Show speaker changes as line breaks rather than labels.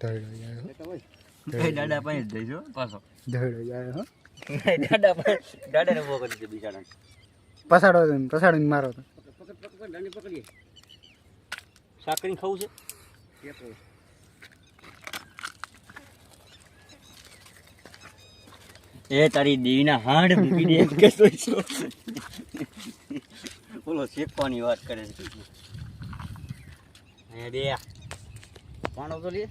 ધડો જાય હો
દાદા પાસે જ જઈજો પાછો
ધડો જાય હો
દાદાને ઉભો કરી છે બિચારાને
પસાડીને મારો તો
પકડીએ શાક કરીને ખાવું છે એ તારી દેવીના હાડ મૂકી દે એમ કહેતો છો બોલો શેકવાની વાત કરે છે અહીંયા બે પાણો તો લે